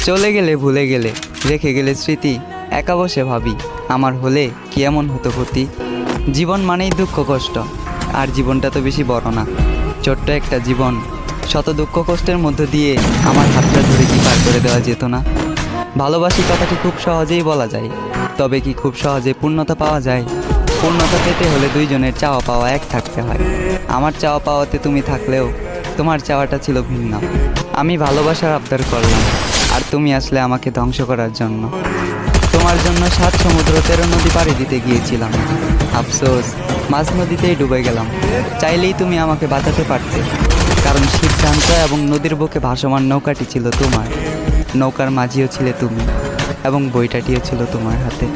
চলে গেলে ভুলে গেলে, রেখে গেলে স্মৃতি, একা বসে ভাবি আমার হলে কি এমন হতো ক্ষতি। জীবন মানেই দুঃখ কষ্ট, আর জীবনটা তো বেশি বড় না, ছোট্ট একটা জীবন। শত দুঃখ কষ্টের মধ্য দিয়ে আমার হাতটা ধরে কি পার করে দেওয়া যেত না? ভালোবাসি কথাটি খুব সহজেই বলা যায়, তবে কি খুব সহজে পূর্ণতা পাওয়া যায়? পূর্ণতা পেতে হলে দুইজনের চাওয়া পাওয়া এক থাকতে হয়। আমার চাওয়া পাওয়াতে তুমি থাকলেও তোমার চাওয়াটা ছিল ভিন্ন। আমি ভালোবাসার আবদার করলাম, আর তুমি আসলে আমাকে ধ্বংস করার জন্য। তোমার জন্য 7 সমুদ্র 13 নদী পাড়ি দিতে গিয়েছিলাম, আফসোস মাঝ নদীতেই ডুবে গেলাম। চাইলেই তুমি আমাকে বাঁচাতে পারতে, কারণ সিদ্ধান্ত এবং নদীর বুকে ভাসমান নৌকাটি ছিল তোমার, নৌকার মাঝিও ছিলে তুমি, এবং বইটাটিও ছিল তোমার হাতে।